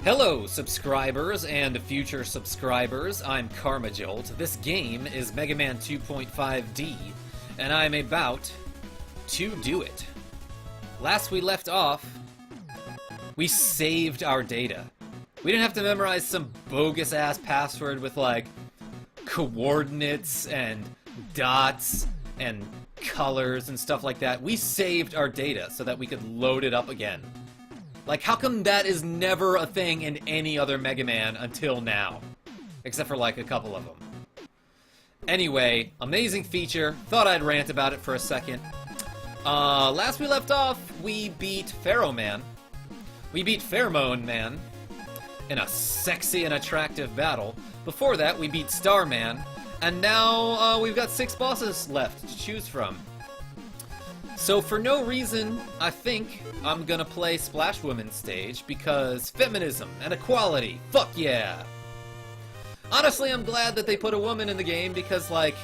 Hello, subscribers and future subscribers. I'm KarmaJolt. This game is Mega Man 2.5D, and I'm about to do it. Last we left off, we saved our data. We didn't have to memorize some bogus-ass password with, like, coordinates and dots and colors and stuff like that. We saved our data so that we could load it up again. Like, how come that is never a thing in any other Mega Man until now? Except for, like, a couple of them. Anyway, amazing feature. Thought I'd rant about it for a second. Last we left off, we beat Pharaoh Man. We beat Pheromone Man in a sexy and attractive battle. Before that, we beat Starman. And now, we've got 6 bosses left to choose from. So for no reason, I think I'm gonna play Splash Woman stage, because feminism and equality, fuck yeah! Honestly, I'm glad that they put a woman in the game, because, like,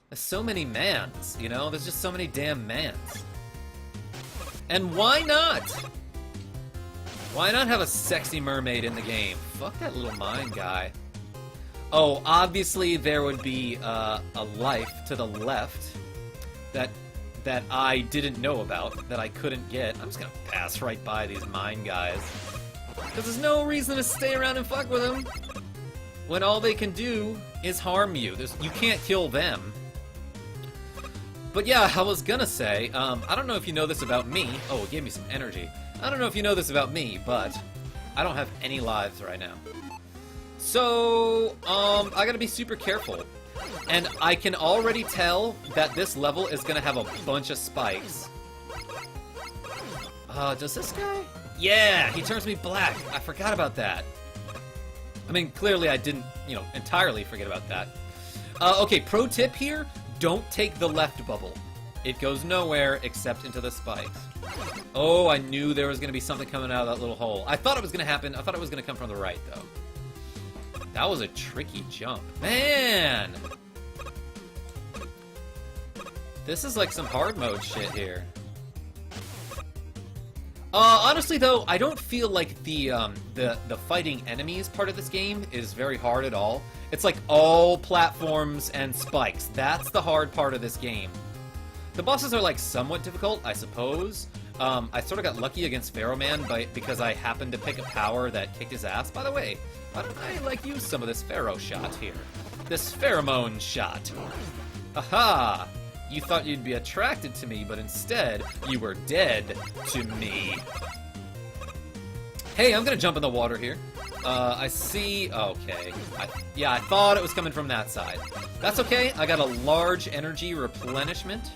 there's so many mans, you know? There's just so many damn mans. And why not? Why not have a sexy mermaid in the game? Fuck that little mine guy. Oh, obviously there would be a life to the left that I didn't know about, that I couldn't get. I'm just gonna pass right by these mine guys. Because there's no reason to stay around and fuck with them, when all they can do is harm you. You can't kill them. But yeah, I was gonna say, I don't know if you know this about me. Oh, it gave me some energy. I don't know if you know this about me, but I don't have any lives right now. So, I gotta be super careful. And I can already tell that this level is gonna have a bunch of spikes. Does this guy? Yeah, he turns me black. I forgot about that. I mean, clearly I didn't, entirely forget about that. Okay, pro tip here, don't take the left bubble. It goes nowhere except into the spikes. Oh, I knew there was gonna be something coming out of that little hole. I thought it was gonna happen. I thought it was gonna come from the right, though. That was a tricky jump. Man! This is like some hard mode shit here. Honestly though, I don't feel like the fighting enemies part of this game is very hard at all. It's like all platforms and spikes. That's the hard part of this game. The bosses are like somewhat difficult, I suppose. I sort of got lucky against Pharaoh Man because I happened to pick a power that kicked his ass. By the way, why don't I, like, use some of this Pharaoh shot here? This pheromone shot. Aha! You thought you'd be attracted to me, but instead, you were dead to me. Hey, I'm gonna jump in the water here. I see... Okay. I thought it was coming from that side. That's okay, I got a large energy replenishment.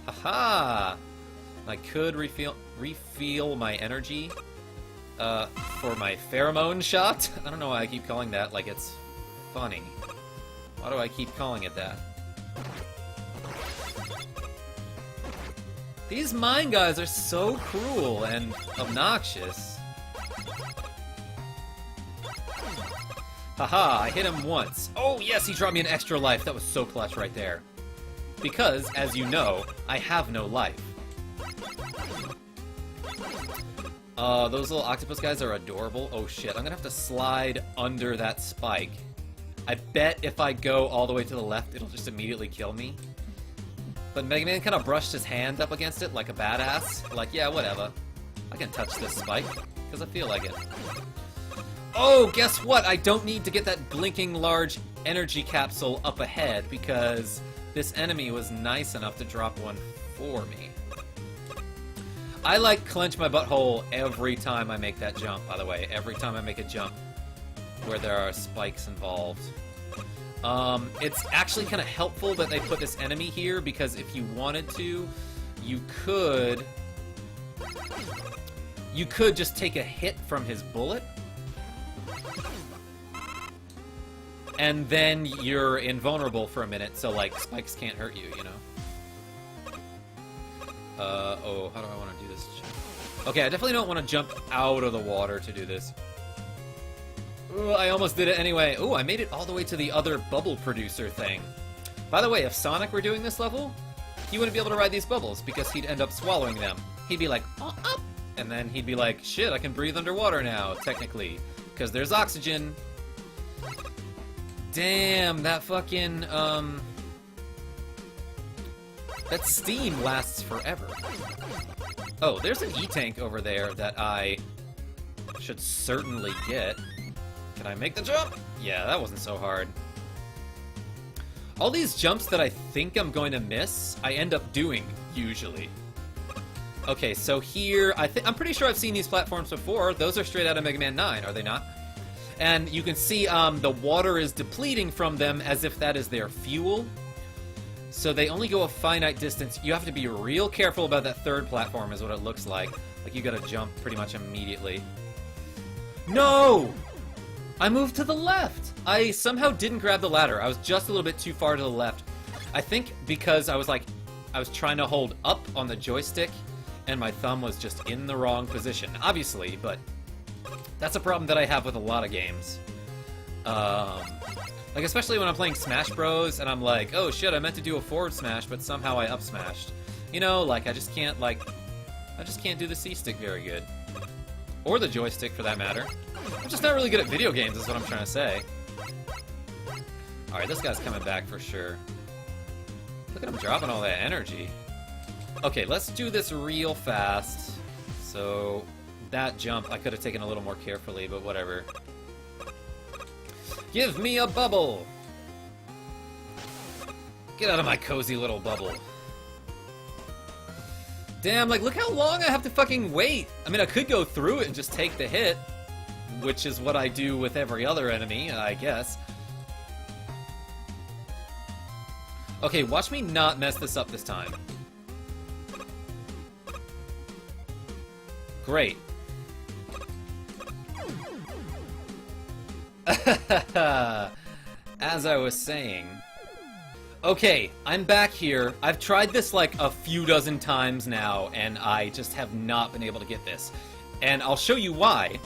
Aha! I could refuel my energy for my pheromone shot. I don't know why I keep calling that like it's funny. Why do I keep calling it that? These mine guys are so cruel and obnoxious. Haha, I hit him once. Oh yes, he dropped me an extra life. That was so clutch right there. Because, as you know, I have no life. Those little octopus guys are adorable. Oh shit, I'm gonna have to slide under that spike. I bet if I go all the way to the left, it'll just immediately kill me. But Mega Man kind of brushed his hand up against it like a badass. Like, yeah, whatever. I can touch this spike, because I feel like it. Oh, guess what? I don't need to get that blinking large energy capsule up ahead, because this enemy was nice enough to drop one for me. I, like, clench my butthole every time I make that jump, by the way. Every time I make a jump where there are spikes involved. It's actually kind of helpful that they put this enemy here, because if you wanted to, you could just take a hit from his bullet, and then you're invulnerable for a minute, so, like, spikes can't hurt you, you know? Oh, how do I want to do this? Okay, I definitely don't want to jump out of the water to do this. Ooh, I almost did it anyway. Ooh, I made it all the way to the other bubble producer thing. By the way, if Sonic were doing this level, he wouldn't be able to ride these bubbles because he'd end up swallowing them. He'd be like, oh, up, And then he'd be like, shit, I can breathe underwater now, technically. Because there's oxygen. Damn, that fucking, that steam lasts forever. Oh, there's an E-tank over there that I should certainly get. Can I make the jump? Yeah, that wasn't so hard. All these jumps that I think I'm going to miss, I end up doing, usually. Okay, so here, I'm pretty sure I've seen these platforms before. Those are straight out of Mega Man 9, are they not? And you can see the water is depleting from them as if that is their fuel. So they only go a finite distance. You have to be real careful about that third platform is what it looks like. Like you gotta jump pretty much immediately. No! I moved to the left! I somehow didn't grab the ladder. I was just a little bit too far to the left. I think because I was trying to hold up on the joystick and my thumb was just in the wrong position. Obviously, but that's a problem that I have with a lot of games. Like, especially when I'm playing Smash Bros. And I'm like, oh shit, I meant to do a forward smash, but somehow I up smashed. You know, like, I just can't do the C-stick very good. Or the joystick, for that matter. I'm just not really good at video games, is what I'm trying to say. Alright, this guy's coming back for sure. Look at him dropping all that energy. Okay, let's do this real fast. So, that jump I could have taken a little more carefully, but whatever. Give me a bubble! Get out of my cozy little bubble. Damn, like, look how long I have to fucking wait! I mean, I could go through it and just take the hit, which is what I do with every other enemy, I guess. Okay, watch me not mess this up this time. Great. As I was saying. Okay, I'm back here. I've tried this like a few dozen times now, and I just have not been able to get this. And I'll show you why.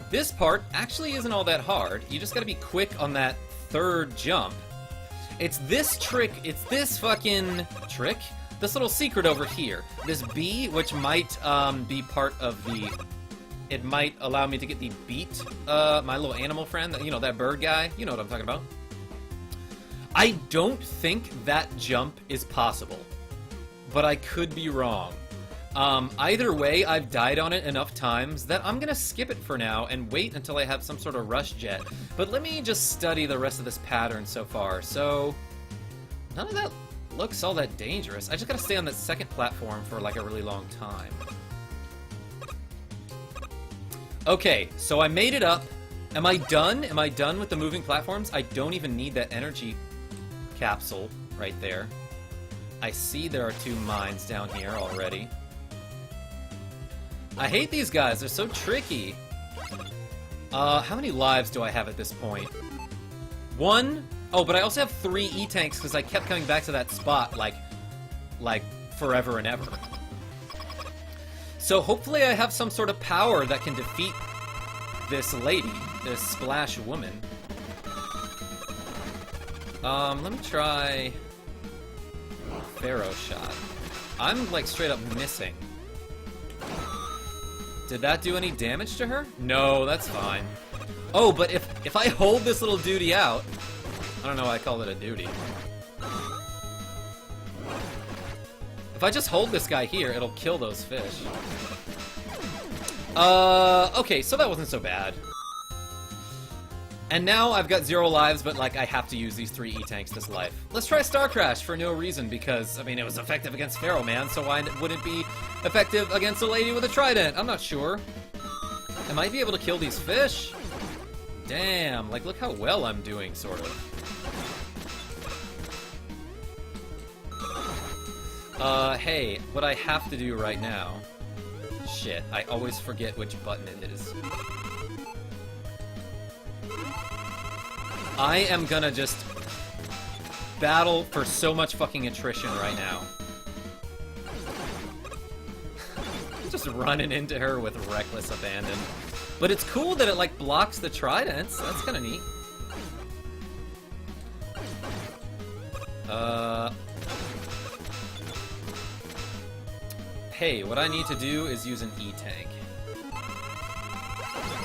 This part actually isn't all that hard. You just gotta be quick on that third jump. It's this trick, it's this fucking trick? This little secret over here. This bee, which might be part of the... It might allow me to get the beat, my little animal friend, you know, that bird guy. You know what I'm talking about. I don't think that jump is possible, but I could be wrong. Either way, I've died on it enough times that I'm gonna skip it for now and wait until I have some sort of rush jet. But let me just study the rest of this pattern so far. So, none of that looks all that dangerous. I just gotta stay on that second platform for like a really long time. Okay, so I made it up. Am I done? Am I done with the moving platforms? I don't even need that energy capsule right there. I see there are 2 mines down here already. I hate these guys. They're so tricky. How many lives do I have at this point? 1? Oh, but I also have 3 E-tanks because I kept coming back to that spot like forever and ever. So hopefully I have some sort of power that can defeat this lady, this Splash Woman. Let me try Pharaoh Shot. I'm like straight up missing. Did that do any damage to her? No, that's fine. Oh, but if I hold this little duty out, I don't know why I call it a duty. If I just hold this guy here, it'll kill those fish. Okay, so that wasn't so bad. And now I've got 0 lives, but like I have to use these 3 E-tanks this life. Let's try Star Crash for no reason, because, I mean, it was effective against Pharaoh Man, so why wouldn't it be effective against a lady with a trident? I'm not sure. I might be able to kill these fish. Damn, like look how well I'm doing, sort of. Hey, what I have to do right now... Shit, I always forget which button it is. I am gonna just battle for so much fucking attrition right now. Just running into her with reckless abandon. But it's cool that it, like, blocks the tridents. That's kinda neat. hey, what I need to do is use an E-Tank.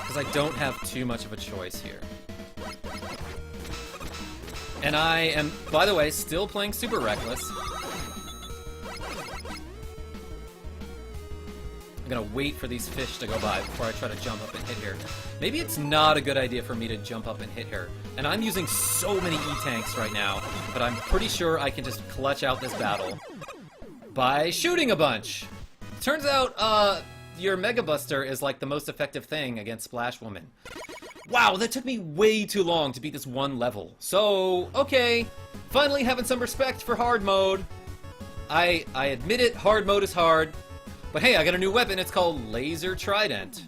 Because I don't have too much of a choice here. And I am, by the way, still playing Super Reckless. I'm gonna wait for these fish to go by before I try to jump up and hit her. Maybe it's not a good idea for me to jump up and hit her. And I'm using so many E-Tanks right now, but I'm pretty sure I can just clutch out this battle by shooting a bunch. Turns out, your Mega Buster is like the most effective thing against Splash Woman. Wow, that took me way too long to beat this one level. So, okay, finally having some respect for hard mode. I admit it, hard mode is hard. But hey, I got a new weapon, it's called Laser Trident.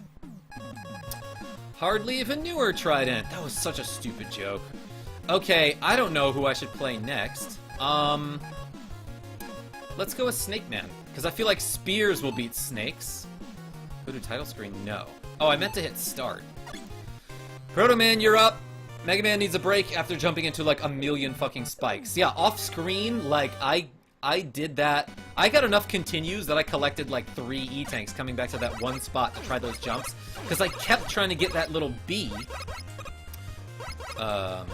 Hardly even newer Trident. That was such a stupid joke. Okay, I don't know who I should play next. Let's go with Snake Man, because I feel like spears will beat snakes. Go to title screen? No. Oh, I meant to hit start. Proto Man, you're up. Mega Man needs a break after jumping into like a million fucking spikes. Yeah, off screen, like I did that. I got enough continues that I collected like 3 E-Tanks coming back to that one spot to try those jumps. Because I kept trying to get that little B. That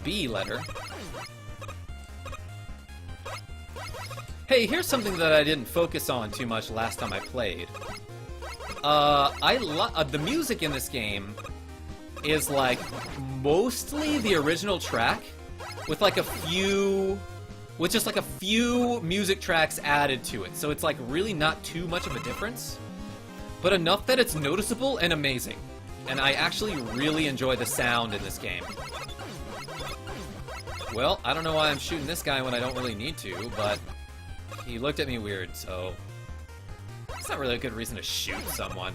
B letter. Hey, here's something that I didn't focus on too much last time I played. The music in this game is like mostly the original track with like a few... with just like a few music tracks added to it. So it's like really not too much of a difference, but enough that it's noticeable and amazing. And I actually really enjoy the sound in this game. Well, I don't know why I'm shooting this guy when I don't really need to, but he looked at me weird, so it's not really a good reason to shoot someone.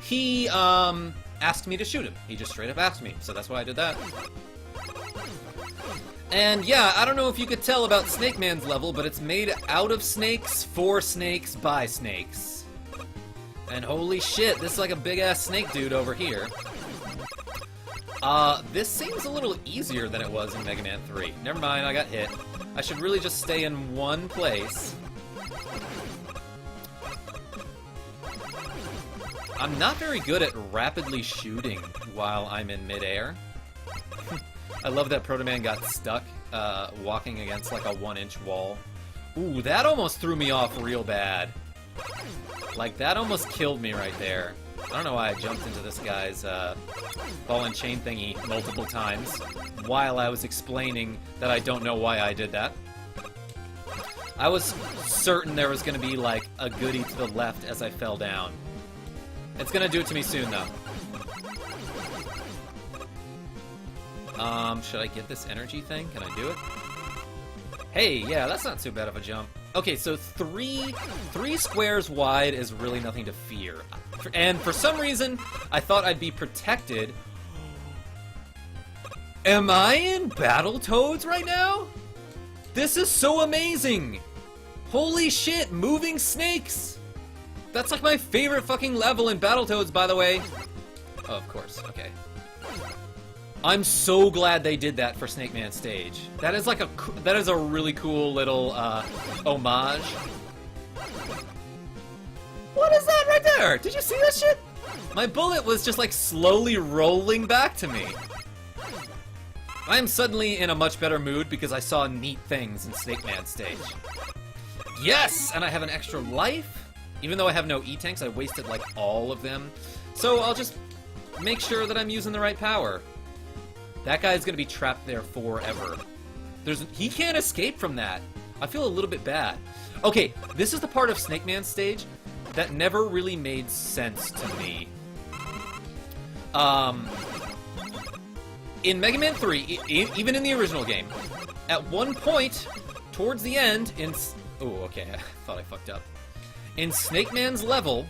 He asked me to shoot him. He just straight up asked me, so that's why I did that. And yeah, I don't know if you could tell about Snake Man's level, but it's made out of snakes, for snakes, by snakes. And holy shit, this is like a big-ass snake dude over here. This seems a little easier than it was in Mega Man 3. Never mind, I got hit. I should really just stay in one place. I'm not very good at rapidly shooting while I'm in midair. I love that Proto Man got stuck walking against like a 1-inch wall. Ooh, that almost threw me off real bad. Like, that almost killed me right there. I don't know why I jumped into this guy's ball and chain thingy multiple times while I was explaining that I don't know why I did that. I was certain there was going to be like a goodie to the left as I fell down. It's going to do it to me soon, though. Should I get this energy thing? Can I do it? Hey, yeah, that's not too bad of a jump. Okay, so three squares wide is really nothing to fear. And for some reason, I thought I'd be protected. Am I in Battletoads right now? This is so amazing! Holy shit, moving snakes! That's like my favorite fucking level in Battletoads, by the way. Oh, of course, okay. I'm so glad they did that for Snake Man stage. That is like that is a really cool little homage. What is that right there? Did you see that shit? My bullet was just like slowly rolling back to me. I am suddenly in a much better mood because I saw neat things in Snake Man stage. Yes, and I have an extra life. Even though I have no E-Tanks, I wasted like all of them. So I'll just make sure that I'm using the right power. That guy's gonna be trapped there forever. He can't escape from that. I feel a little bit bad. Okay, this is the part of Snake Man stage that never really made sense to me. In Mega Man 3, even in the original game, at one point, towards the end, oh, okay, I thought I fucked up. In Snake Man's level,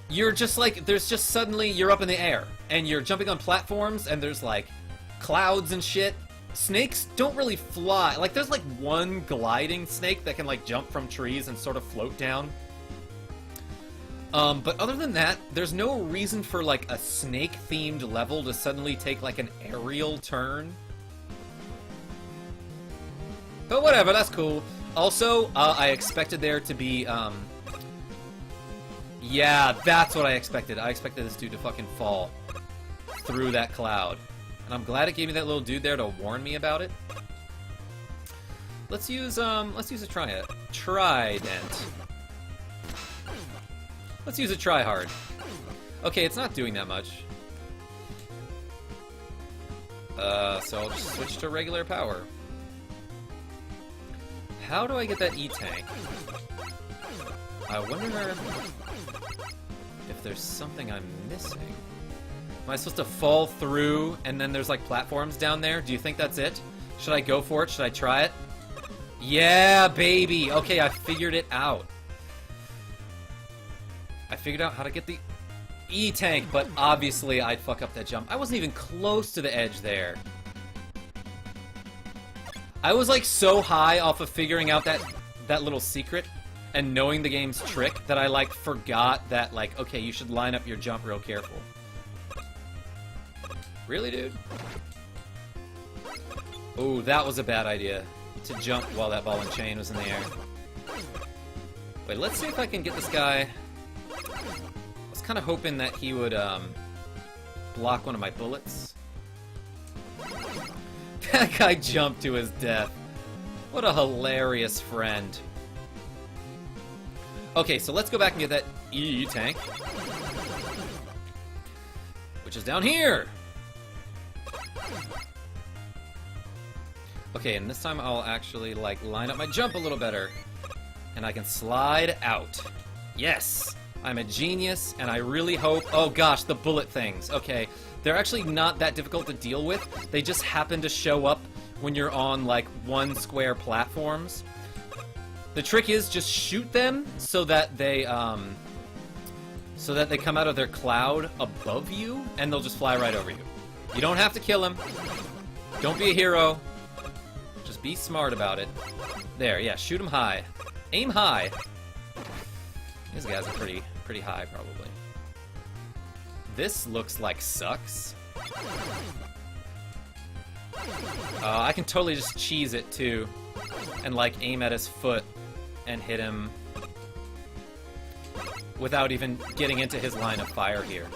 you're just like, there's just suddenly, you're up in the air, and you're jumping on platforms, and there's like clouds and shit. Snakes don't really fly. Like, there's like one gliding snake that can like jump from trees and sort of float down. But other than that, there's no reason for like a snake-themed level to suddenly take like an aerial turn. But whatever, that's cool. Also, I expected there to be, yeah, that's what I expected. I expected this dude to fucking fall through that cloud. And I'm glad it gave me that little dude there to warn me about it. Let's use a trident. Let's use a try-hard. Okay, it's not doing that much. So I'll just switch to regular power. How do I get that E-tank? I wonder if there's something I'm missing. Am I supposed to fall through and then there's like platforms down there? Do you think that's it? Should I go for it? Should I try it? Yeah, baby! Okay, I figured it out. I figured out how to get the E-tank, but obviously I'd fuck up that jump. I wasn't even close to the edge there. I was like so high off of figuring out that little secret and knowing the game's trick that I like forgot that like, okay, you should line up your jump real careful. Really, dude? Oh, that was a bad idea. To jump while that ball and chain was in the air. Wait, let's see if I can get this guy. I was kind of hoping that he would block one of my bullets. That guy jumped to his death. What a hilarious friend. Okay, so let's go back and get that E-tank. Which is down here! Okay, and this time I'll actually, like, line up my jump a little better. And I can slide out. Yes! I'm a genius, and I really hope... Oh gosh, the bullet things. Okay, they're actually not that difficult to deal with. They just happen to show up when you're on, like, one square platforms. The trick is just shoot them so that they come out of their cloud above you, and they'll just fly right over you. You don't have to kill them. Don't be a hero. Just be smart about it. There, yeah, shoot them high. Aim high. These guys are pretty high, probably. This looks like sucks. I can totally just cheese it, too. And, like, aim at his foot and hit him without even getting into his line of fire here.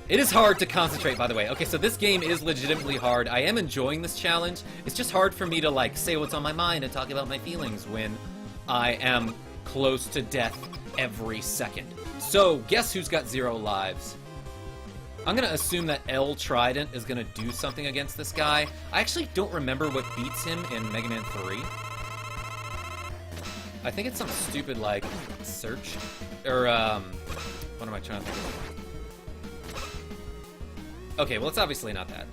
It is hard to concentrate, by the way. Okay, so this game is legitimately hard. I am enjoying this challenge. It's just hard for me to, like, say what's on my mind and talk about my feelings when I am close to death every second. So, guess who's got 0 lives? I'm gonna assume that L Trident is gonna do something against this guy. I actually don't remember what beats him in Mega Man 3. I think it's some stupid, like, search. Or, what am I trying to think of? Okay, well, it's obviously not that.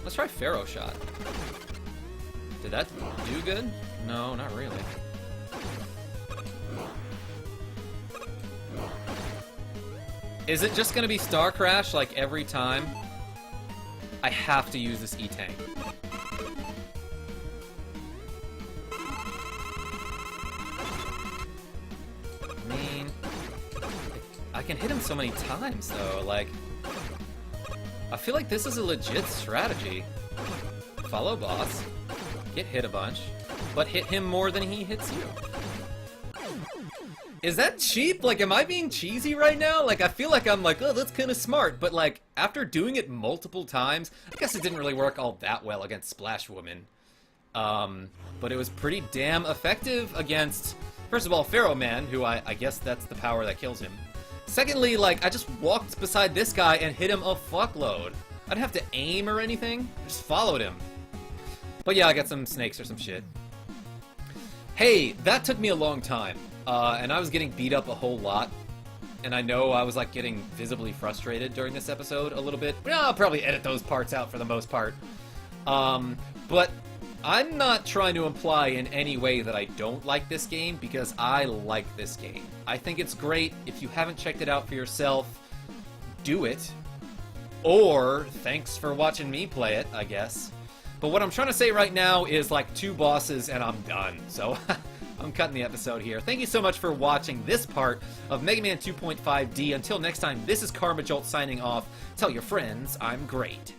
Let's try Pharaoh Shot. Did that do good? No, not really. Is it just gonna be Star Crash, like, every time? I have to use this E-Tank. I mean... I can hit him so many times, though, like... I feel like this is a legit strategy. Follow boss. Get hit a bunch. But hit him more than he hits you. Is that cheap? Like, am I being cheesy right now? Like, I feel like I'm like, oh, that's kind of smart. But, like, after doing it multiple times, I guess it didn't really work all that well against Splash Woman. But it was pretty damn effective against, first of all, Pharaoh Man, who I guess that's the power that kills him. Secondly, like, I just walked beside this guy and hit him a fuckload. I didn't have to aim or anything. I just followed him. But yeah, I got some snakes or some shit. Hey, that took me a long time. And I was getting beat up a whole lot. And I know I was, like, getting visibly frustrated during this episode a little bit. But I'll probably edit those parts out for the most part. But I'm not trying to imply in any way that I don't like this game, because I like this game. I think it's great. If you haven't checked it out for yourself, do it. Or, thanks for watching me play it, I guess. But what I'm trying to say right now is, like, 2 bosses and I'm done. So... I'm cutting the episode here. Thank you so much for watching this part of Mega Man 2.5D. Until next time, this is KarmaJolt signing off. Tell your friends I'm great.